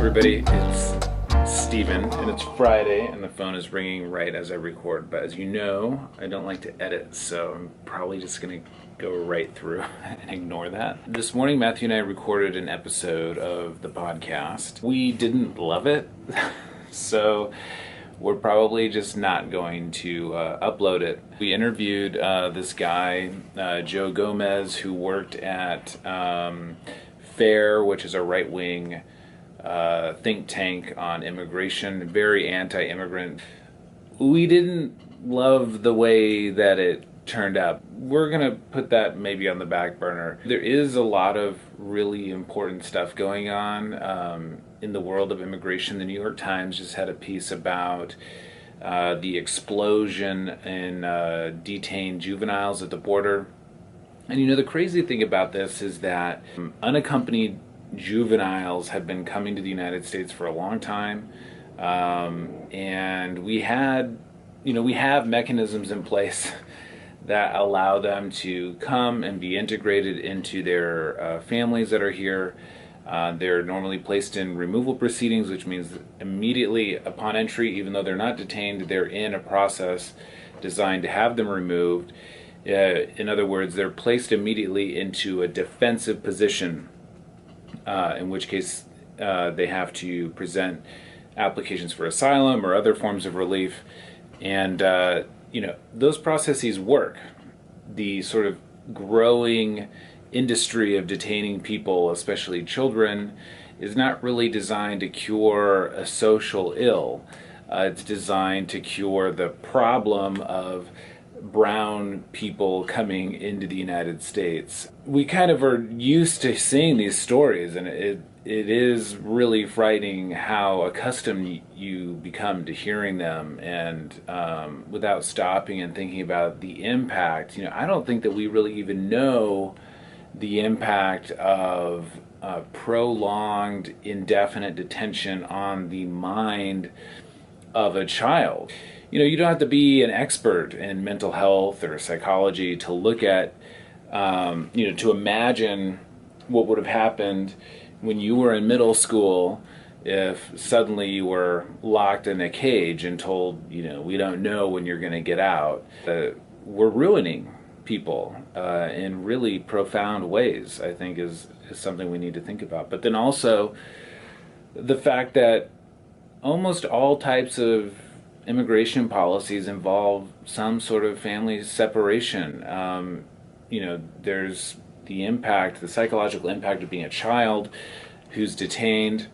Everybody, it's Steven, and it's Friday, and the phone is ringing right as I record. But as you know, I don't like to edit, so I'm probably just going to go right through and ignore that. This morning, Matthew and I recorded an episode of the podcast. We didn't love it, so we're probably just not going to upload it. We interviewed this guy, Joe Gomez, who worked at FAIR, which is a right-wing think tank on immigration, very anti-immigrant. We didn't love the way that it turned out. We're going to put that maybe on the back burner. There is a lot of really important stuff going on in the world of immigration. The New York Times just had a piece about the explosion in detained juveniles at the border. And you know, the crazy thing about this is that unaccompanied juveniles have been coming to the United States for a long time, and we have mechanisms in place that allow them to come and be integrated into their families that are here. They're normally placed in removal proceedings, which means that immediately upon entry, even though they're not detained, they're in a process designed to have them removed. In other words, they're placed immediately into a defensive position, in which case they have to present applications for asylum or other forms of relief. And, those processes work. The sort of growing industry of detaining people, especially children, is not really designed to cure a social ill. It's designed to cure the problem of brown people coming into the United States. We kind of are used to seeing these stories, and it is really frightening how accustomed you become to hearing them, and without stopping and thinking about the impact. I don't think that we really even know the impact of prolonged, indefinite detention on the mind of a child. You don't have to be an expert in mental health or psychology to look at, to imagine what would have happened when you were in middle school if suddenly you were locked in a cage and told, we don't know when you're going to get out. We're ruining people in really profound ways, I think, is something we need to think about. But then also the fact that almost all types of immigration policies involve some sort of family separation. There's the psychological impact of being a child who's detained.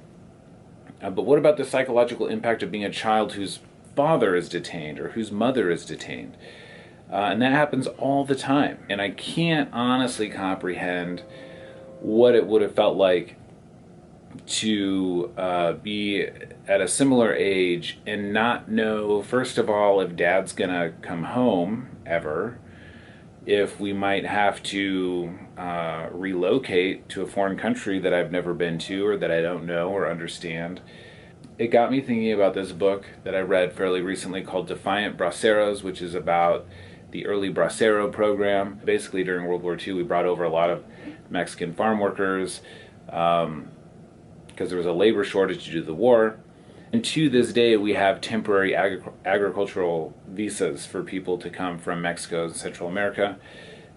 But what about the psychological impact of being a child whose father is detained or whose mother is detained? And that happens all the time. And I can't honestly comprehend what it would have felt like to be at a similar age and not know, first of all, if dad's gonna come home ever, if we might have to relocate to a foreign country that I've never been to or that I don't know or understand. It got me thinking about this book that I read fairly recently called Defiant Braceros, which is about the early bracero program. Basically, during World War II, we brought over a lot of Mexican farm workers because there was a labor shortage due to the war. And to this day, we have temporary agricultural visas for people to come from Mexico and Central America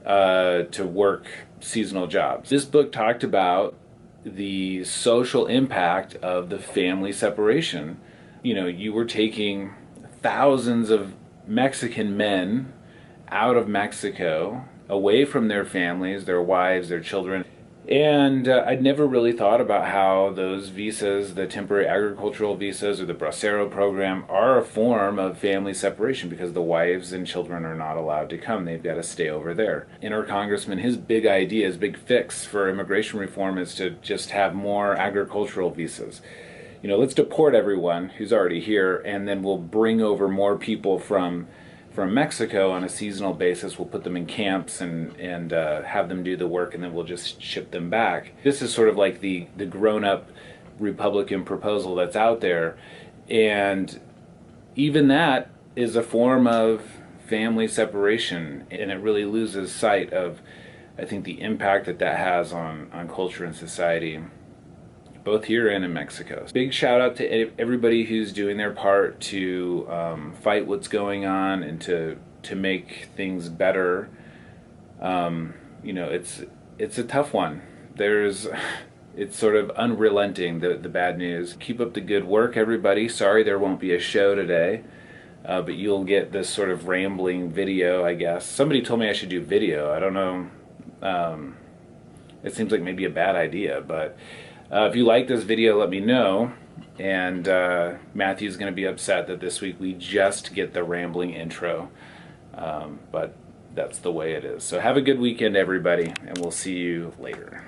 to work seasonal jobs. This book talked about the social impact of the family separation. You were taking thousands of Mexican men out of Mexico, away from their families, their wives, their children. And I'd never really thought about how those visas, the temporary agricultural visas or the Bracero program, are a form of family separation because the wives and children are not allowed to come. They've got to stay over there. And our congressman, his big idea, his big fix for immigration reform is to just have more agricultural visas. Let's deport everyone who's already here, and then we'll bring over more people from Mexico on a seasonal basis. We'll put them in camps and have them do the work, and then we'll just ship them back. This is sort of like the grown-up Republican proposal that's out there, and even that is a form of family separation, and it really loses sight of, I think, the impact that has on culture and society. both here and in Mexico. Big shout out to everybody who's doing their part to fight what's going on and to make things better. You know, it's a tough one. It's sort of unrelenting, the bad news. Keep up the good work, everybody. Sorry there won't be a show today, but you'll get this sort of rambling video, I guess. Somebody told me I should do video. I don't know. It seems like maybe a bad idea, but if you like this video, let me know. And Matthew's going to be upset that this week we just get the rambling intro, but that's the way it is. So have a good weekend, everybody, and we'll see you later.